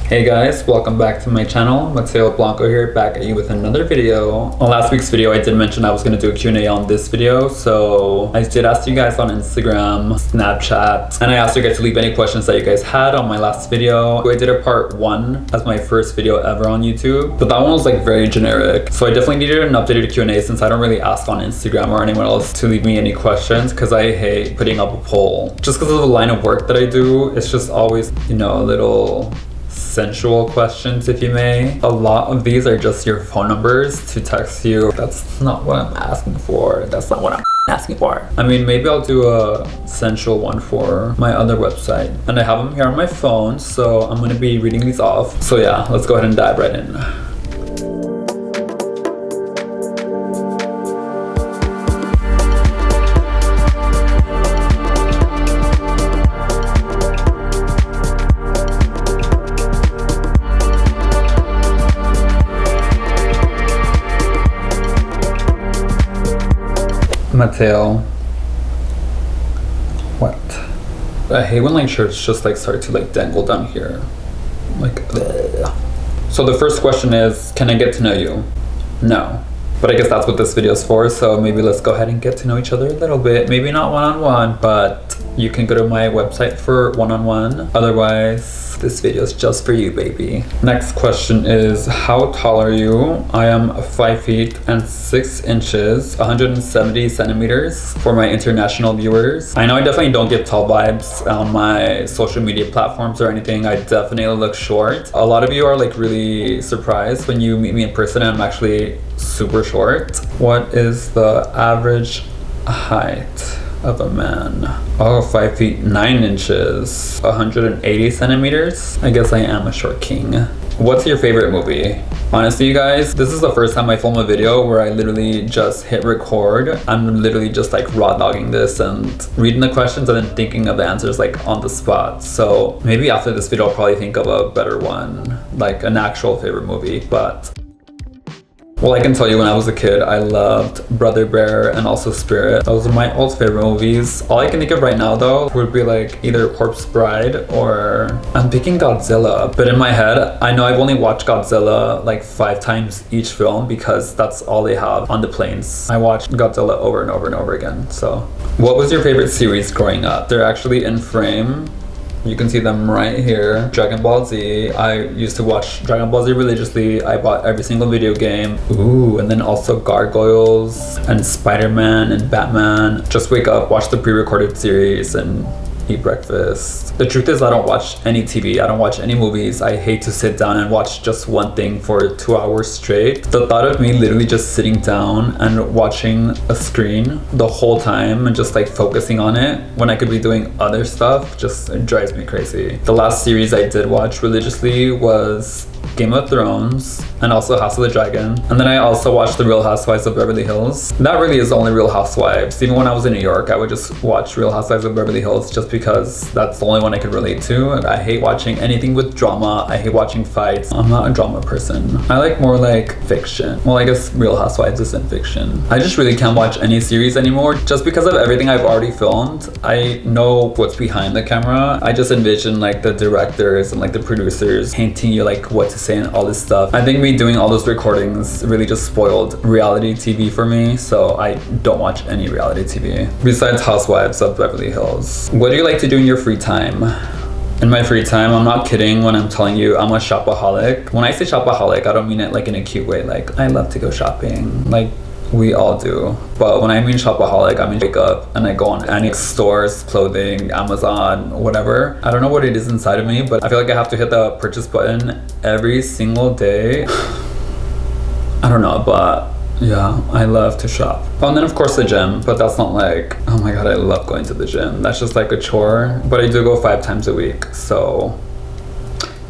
Hey guys, welcome back to my channel. Mateo Blanco here, back at you with another video. On last week's video, I did mention I was going to do a Q&A on this video, so I did ask you guys on Instagram, Snapchat, and I asked you guys to leave any questions that you guys had on my last video. I did a part 1 as my first video ever on YouTube, but that one was like very generic. So I definitely needed an updated Q&A since I don't really ask on Instagram or anyone else to leave me any questions because I hate putting up a poll. Just because of the line of work that I do, it's just always, you know, a little sensual questions, if you may. A lot of these are just your phone numbers to text you. That's not what I'm asking for. That's not what I'm asking for. I mean, maybe I'll do a sensual one for my other website. And I have them here on my phone, so I'm going to be reading these off. So yeah, let's go ahead and dive right in. Mateo, what? I hate when like shirts just like start to like dangle down here, like bleh. So the first question is, can I get to know you? No, but I guess that's what this video is for, so maybe let's go ahead and get to know each other a little bit. Maybe not one-on-one, but you can go to my website for one-on-one. Otherwise, this video is just for you, baby. Next question is, how tall are you? I am 5 feet and 6 inches, 170 centimeters for my international viewers. I know I definitely don't get tall vibes on my social media platforms or anything. I definitely look short. A lot of you are like really surprised when you meet me in person and I'm actually super short. What is the average height of a man? Oh, 5 feet 9 inches, 180 centimeters. I guess I am a short king. What's your favorite movie? Honestly, you guys, this is the first time I film a video where I literally just hit record. I'm literally just like raw dogging this and reading the questions and then thinking of the answers like on the spot. So maybe after this video, I'll probably think of a better one, like an actual favorite movie, but well, I can tell you when I was a kid, I loved Brother Bear and also Spirit. Those are my old favorite movies. All I can think of right now though would be like either Corpse Bride or I'm picking Godzilla. But in my head, I know I've only watched Godzilla like 5 times each film because that's all they have on the planes. I watched Godzilla over and over and over again. So what was your favorite series growing up? They're actually in frame. You can see them right here. Dragon Ball Z. I used to watch Dragon Ball Z religiously. I bought every single video game. Ooh, and then also Gargoyles and Spider-Man and Batman. Just wake up, watch the pre-recorded series and eat breakfast. The truth is I don't watch any TV. I don't watch any movies. I hate to sit down and watch just one thing for 2 hours straight. The thought of me literally just sitting down and watching a screen the whole time and just like focusing on it when I could be doing other stuff just drives me crazy. The last series I did watch religiously was Game of Thrones and also House of the Dragon. And then I also watched The Real Housewives of Beverly Hills. That really is the only Real Housewives. Even when I was in New York, I would just watch Real Housewives of Beverly Hills just because that's the only one I could relate to. I hate watching anything with drama. I hate watching fights. I'm not a drama person. I like more like fiction. Well, I guess Real Housewives isn't fiction. I just really can't watch any series anymore just because of everything I've already filmed. I know what's behind the camera. I just envision like the directors and like the producers painting you like what to say and all this stuff. I think me doing all those recordings really just spoiled reality TV for me, so I don't watch any reality TV besides Housewives of Beverly Hills. What do you like to do in your free time? In my free time, I'm not kidding when I'm telling you I'm a shopaholic. When I say shopaholic, I don't mean it like in a cute way, like I love to go shopping. Like we all do. But when I mean shopaholic, I mean wake up and I go on any stores, clothing, Amazon, whatever. I don't know what it is inside of me, but I feel like I have to hit the purchase button every single day. I don't know, but yeah, I love to shop. Oh, and then of course the gym, but that's not like, oh my god, I love going to the gym. That's just like a chore. But I do go 5 times a week, so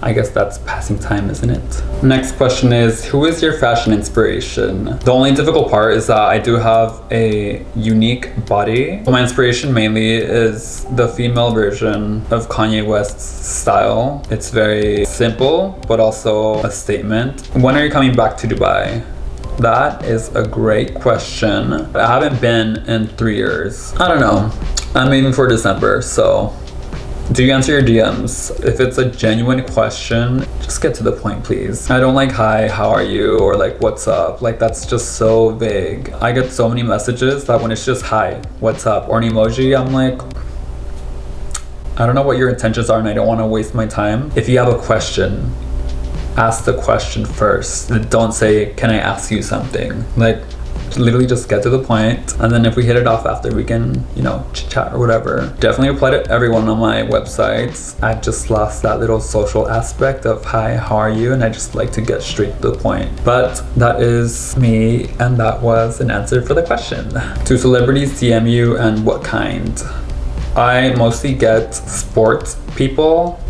I guess that's passing time, isn't it? Next question is, who is your fashion inspiration? The only difficult part is that I do have a unique body. My inspiration mainly is the female version of Kanye West's style. It's very simple, but also a statement. When are you coming back to Dubai? That is a great question. I haven't been in 3 years. I don't know. I'm aiming for December, so Do you answer your DMs? If it's a genuine question, just get to the point, please. I don't like hi, how are you, or like what's up. Like that's just so vague. I get so many messages that when it's just hi, what's up, or an emoji, I'm like, I don't know what your intentions are and I don't want to waste my time. If you have a question, ask the question first. Don't say, can I ask you something? Like, literally just get to the point, and then if we hit it off after, we can, you know, chit chat or whatever. Definitely reply to everyone on my websites. I just lost that little social aspect of hi, how are you, and I just like to get straight to the point. But that is me, and that was an answer for the question. Do celebrities DM you, and what kind? I mostly get sports people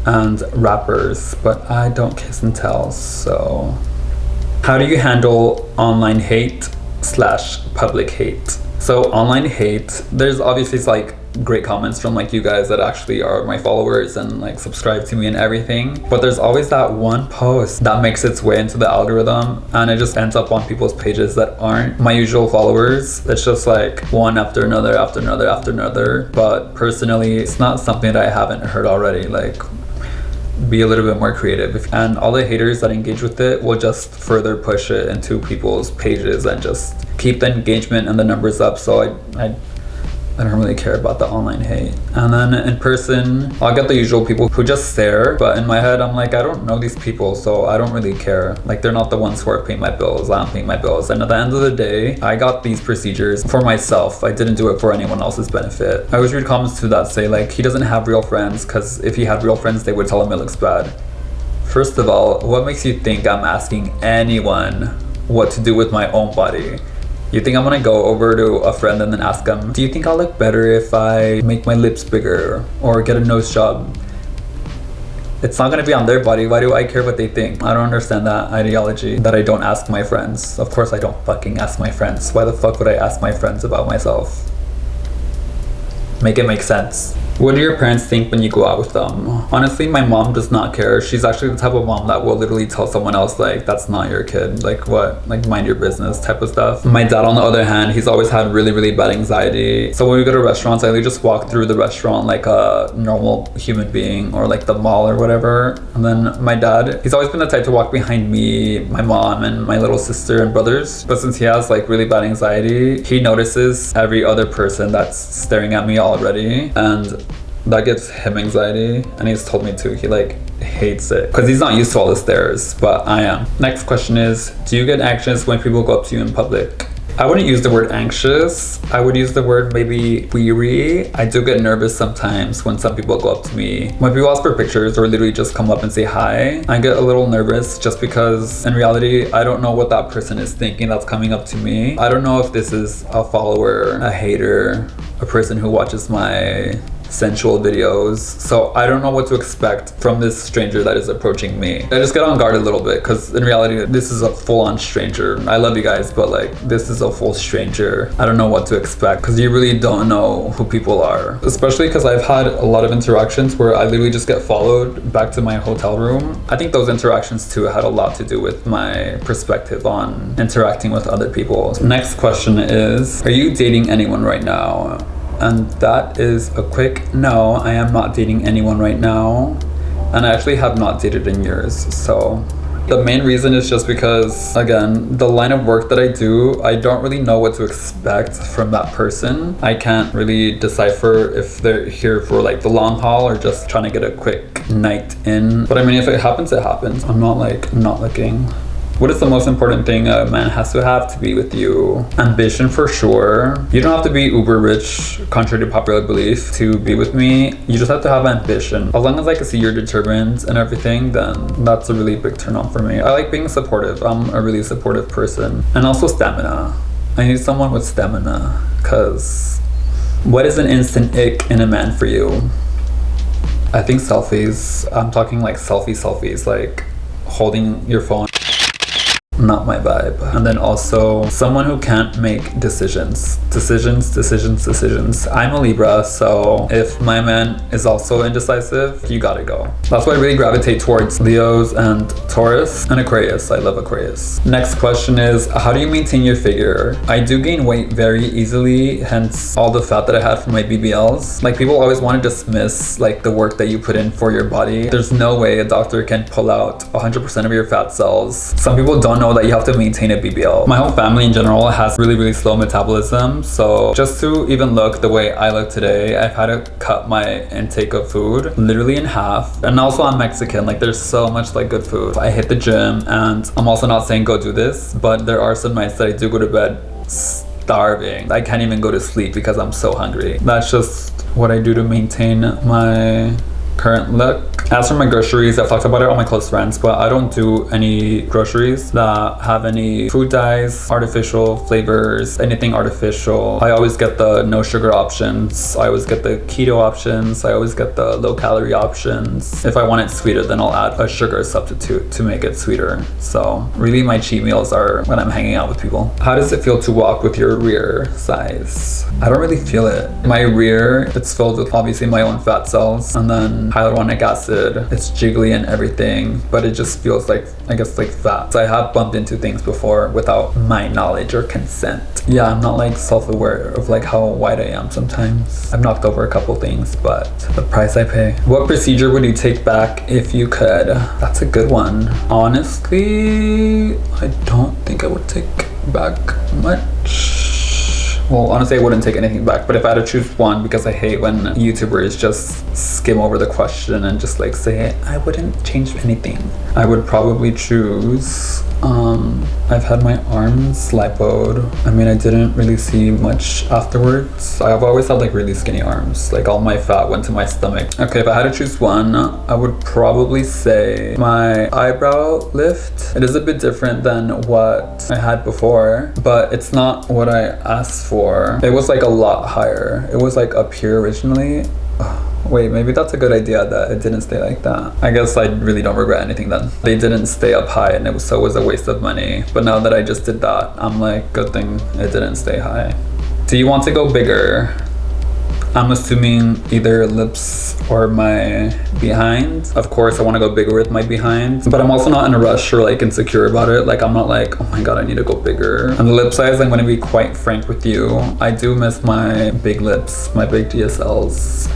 and rappers, but I don't kiss and tell. So how do you handle online hate / public hate? So online hate, there's obviously like great comments from like you guys that actually are my followers and like subscribe to me and everything, but there's always that one post that makes its way into the algorithm and it just ends up on people's pages that aren't my usual followers. It's just like one after another after another after another. But personally, it's not something that I haven't heard already. Like, be a little bit more creative, and all the haters that engage with it will just further push it into people's pages and just keep the engagement and the numbers up. So I don't really care about the online hate. And then in person, I'll get the usual people who just stare, but in my head I'm like, I don't know these people, so I don't really care. Like, they're not the ones who are paying my bills. I'm paying my bills, and at the end of the day, I got these procedures for myself. I didn't do it for anyone else's benefit. I always read comments to that say like, he doesn't have real friends, because if he had real friends they would tell him it looks bad. First of all, what makes you think I'm asking anyone what to do with my own body? You think I'm gonna go over to a friend and then ask them, do you think I'll look better if I make my lips bigger or get a nose job? It's not gonna be on their body. Why do I care what they think? I don't understand that ideology that I don't ask my friends. Of course I don't fucking ask my friends. Why the fuck would I ask my friends about myself? Make it make sense. What do your parents think when you go out with them? Honestly, my mom does not care. She's actually the type of mom that will literally tell someone else like, that's not your kid. Like what? Like mind your business type of stuff. My dad, on the other hand, he's always had really, really bad anxiety. So when we go to restaurants, I really just walk through the restaurant like a normal human being, or like the mall or whatever. And then my dad, he's always been the type to walk behind me, my mom, and my little sister and brothers. But since he has like really bad anxiety, he notices every other person that's staring at me already, and that gives him anxiety, and he's told me to. He like hates it because he's not used to all the stares, but I am. Next question is, do you get anxious when people go up to you in public? I wouldn't use the word anxious. I would use the word maybe weary. I do get nervous sometimes when some people go up to me. When people ask for pictures or literally just come up and say hi, I get a little nervous just because in reality, I don't know what that person is thinking that's coming up to me. I don't know if this is a follower, a hater, a person who watches my sensual videos. So I don't know what to expect from this stranger that is approaching me. I just get on guard a little bit because in reality, this is a full-on stranger. I love you guys, but like, this is a full stranger. I don't know what to expect because you really don't know who people are. Especially because I've had a lot of interactions where I literally just get followed back to my hotel room. I think those interactions too had a lot to do with my perspective on interacting with other people. Next question is, are you dating anyone right now? And that is a quick no. I am not dating anyone right now, and I actually have not dated in years. So the main reason is just because, again, the line of work that I do, I don't really know what to expect from that person. I can't really decipher if they're here for like the long haul or just trying to get a quick night in. But I mean, if it happens, it happens. I'm not like not looking. What is the most important thing a man has to have to be with you? Ambition, for sure. You don't have to be uber rich, contrary to popular belief, to be with me. You just have to have ambition. As long as I can see you're determined and everything, then that's a really big turn on for me. I like being supportive. I'm a really supportive person. And also stamina. I need someone with stamina, because what is an instant ick in a man for you? I think selfies. I'm talking like selfies, like holding your phone not my vibe. And then also someone who can't make decisions. I'm a Libra, so if my man is also indecisive, you gotta go. That's why I really gravitate towards Leos and Taurus and Aquarius. I love Aquarius. Next question is, how do you maintain your figure? I do gain weight very easily, hence all the fat that I had from my BBLs. Like, people always want to dismiss like the work that you put in for your body. There's no way a doctor can pull out 100% of your fat cells. Some people don't know that you have to maintain a BBL. My whole family in general has really slow metabolism, so just to even look the way I look today, I've had to cut my intake of food literally in half. And also I'm Mexican, like there's so much like good food. I hit the gym, and I'm also not saying go do this, but there are some nights that I do go to bed starving. I can't even go to sleep because I'm so hungry. That's just what I do to maintain my current look. As for my groceries, I've talked about it on my close friends, but I don't do any groceries that have any food dyes, artificial flavors, anything artificial. I always get the no sugar options. I always get the keto options. I always get the low calorie options. If I want it sweeter, then I'll add a sugar substitute to make it sweeter. So really my cheat meals are when I'm hanging out with people. How does it feel to walk with your rear size? I don't really feel it. My rear, it's filled with obviously my own fat cells, and then hyaluronic acid. It's jiggly and everything, but it just feels like, I guess, like fat. So I have bumped into things before without my knowledge or consent. Yeah, I'm not like self-aware of like how wide I am sometimes. I've knocked over a couple things, but the price I pay. What procedure would you take back if you could? That's a good one. Honestly, I don't think I would take back much. Well, honestly, I wouldn't take anything back, but if I had to choose one, because I hate when YouTubers just skim over the question and just like say, I wouldn't change anything, I would probably choose, I've had my arms lipoed. I mean, I didn't really see much afterwards. I've always had like really skinny arms, like all my fat went to my stomach. Okay, if I had to choose one, I would probably say my eyebrow lift. It is a bit different than what I had before, but it's not what I asked for. It was like a lot higher. It was like up here originally. Wait, maybe that's a good idea that it didn't stay like that. I guess I really don't regret anything then. They didn't stay up high, and it was a waste of money. But now that I just did that, I'm like, good thing it didn't stay high. Do you want to go bigger? I'm assuming either lips or my behind. Of course, I want to go bigger with my behind, but I'm also not in a rush or like insecure about it. Like, I'm not like, oh my god, I need to go bigger. And the lip size, I'm going to be quite frank with you. I do miss my big lips, my big DSLs.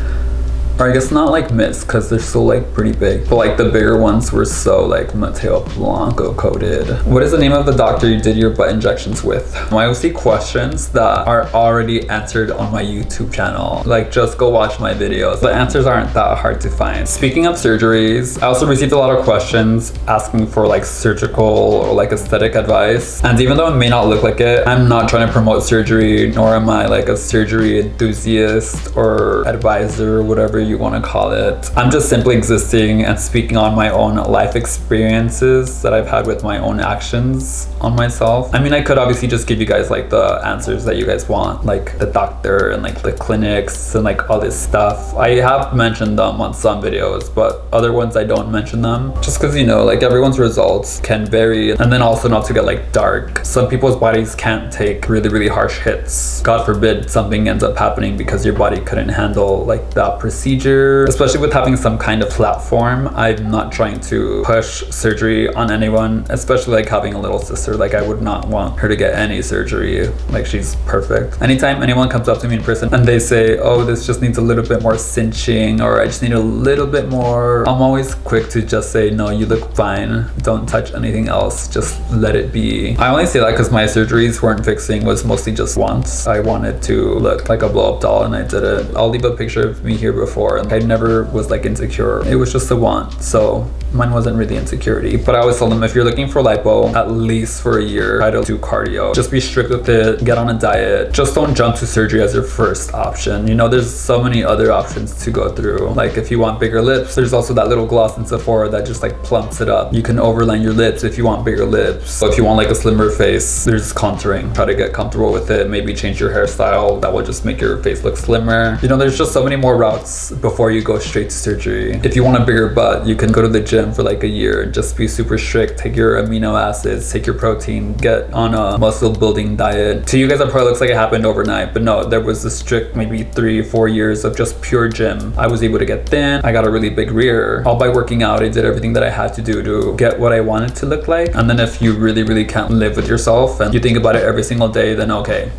Or I guess not like miss, because they're still like pretty big, but like the bigger ones were so like Mateo Blanco coated. What is the name of the doctor you did your butt injections with? I will see questions that are already answered on my YouTube channel. Like, just go watch my videos. The answers aren't that hard to find. Speaking of surgeries, I also received a lot of questions asking for like surgical or like aesthetic advice. And even though it may not look like it, I'm not trying to promote surgery, nor am I like a surgery enthusiast or advisor or whatever you want to call it. I'm just simply existing and speaking on my own life experiences that I've had with my own actions on myself. I mean, I could obviously just give you guys like the answers that you guys want, like the doctor and like the clinics and like all this stuff. I have mentioned them on some videos, but other ones I don't mention them, just because, you know, like everyone's results can vary. And then also, not to get like dark, some people's bodies can't take really harsh hits. God forbid something ends up happening because your body couldn't handle like that procedure. Especially with having some kind of platform. I'm not trying to push surgery on anyone, especially like having a little sister. Like, I would not want her to get any surgery. Like, she's perfect. Anytime anyone comes up to me in person and they say, oh, this just needs a little bit more cinching, or I just need a little bit more, I'm always quick to just say, no, you look fine, don't touch anything else, just let it be. I only say that because my surgeries weren't fixing, was mostly just once. I wanted to look like a blow-up doll and I did it. I'll leave a picture of me here before. I never was like insecure. It was just a want. So mine wasn't really insecurity. But I always told them, if you're looking for lipo, at least for a year, try to do cardio. Just be strict with it. Get on a diet. Just don't jump to surgery as your first option. You know, there's so many other options to go through. Like, if you want bigger lips, there's also that little gloss in Sephora that just like plumps it up. You can overline your lips if you want bigger lips. So if you want like a slimmer face, there's contouring. Try to get comfortable with it. Maybe change your hairstyle. That will just make your face look slimmer. You know, there's just so many more routes before you go straight to surgery. If you want a bigger butt, you can go to the gym gym for like a year, just be super strict, take your amino acids, take your protein, get on a muscle building diet. To you guys, it probably looks like it happened overnight, but no, there was a strict maybe 3-4 years of just pure gym. I was able to get thin. I got a really big rear. All by working out. I did everything that I had to do to get what I wanted to look like. And then if you really can't live with yourself and you think about it every single day, then okay,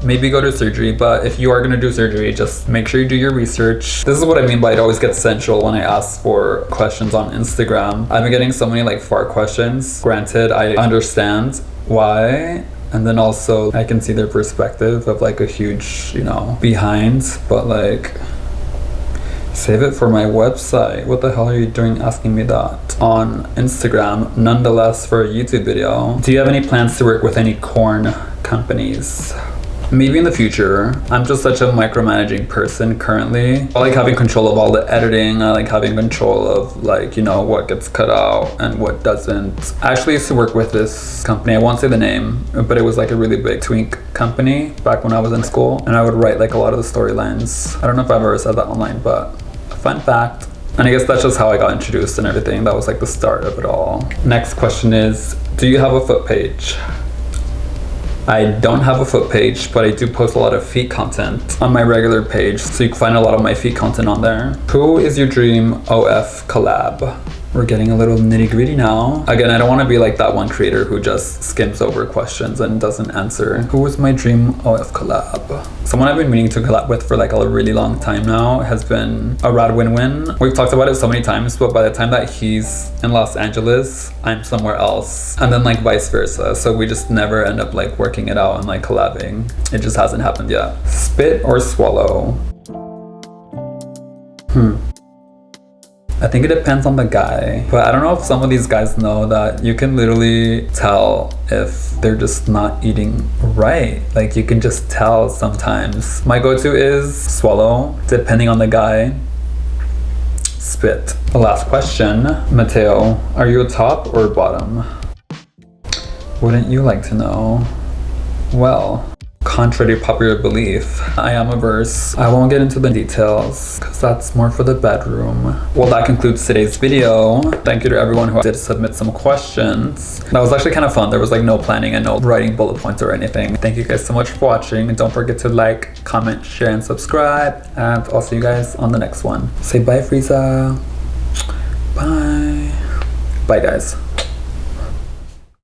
maybe go to surgery. But if you are going to do surgery, just make sure you do your research. This is what I mean by it always gets sensual when I ask for questions on Instagram. I've been getting so many like fart questions. Granted, I understand why, and then also I can see their perspective of like a huge, you know, behind, but like, save it for my website. What the hell are you doing asking me that on Instagram? Nonetheless, for a YouTube video. Do you have any plans to work with any corn companies? Maybe in the future. I'm just such a micromanaging person currently. I like having control of all the editing. I like having control of like, you know, what gets cut out and what doesn't. I actually used to work with this company. I won't say the name, but it was like a really big twink company back when I was in school. And I would write like a lot of the storylines. I don't know if I've ever said that online, but fun fact. And I guess that's just how I got introduced and everything. That was like the start of it all. Next question is, do you have a foot page? I don't have a foot page, but I do post a lot of feet content on my regular page, so you can find a lot of my feet content on there. Who is your dream OF collab? We're getting a little nitty-gritty now. Again, I don't want to be like that one creator who just skims over questions and doesn't answer. Who is my dream OF collab? Someone I've been meaning to collab with for like a really long time now has been a rad win-win. We've talked about it so many times, but by the time that he's in Los Angeles, I'm somewhere else. And then like vice versa. So we just never end up like working it out and like collabing. It just hasn't happened yet. Spit or swallow? I think it depends on the guy, but I don't know if some of these guys know that you can literally tell if they're just not eating right. Like you can just tell sometimes. My go-to is swallow, depending on the guy. Spit. The last question, Mateo, are you a top or a bottom? Wouldn't you like to know? Well, contrary to popular belief, I am a verse. I won't get into the details because that's more for the bedroom. Well, that concludes today's video. Thank you to everyone who did submit some questions. That was actually kind of fun. There was like no planning and no writing bullet points or anything. Thank you guys so much for watching. And don't forget to like, comment, share, and subscribe. And I'll see you guys on the next one. Say bye, Frieza. Bye. Bye, guys.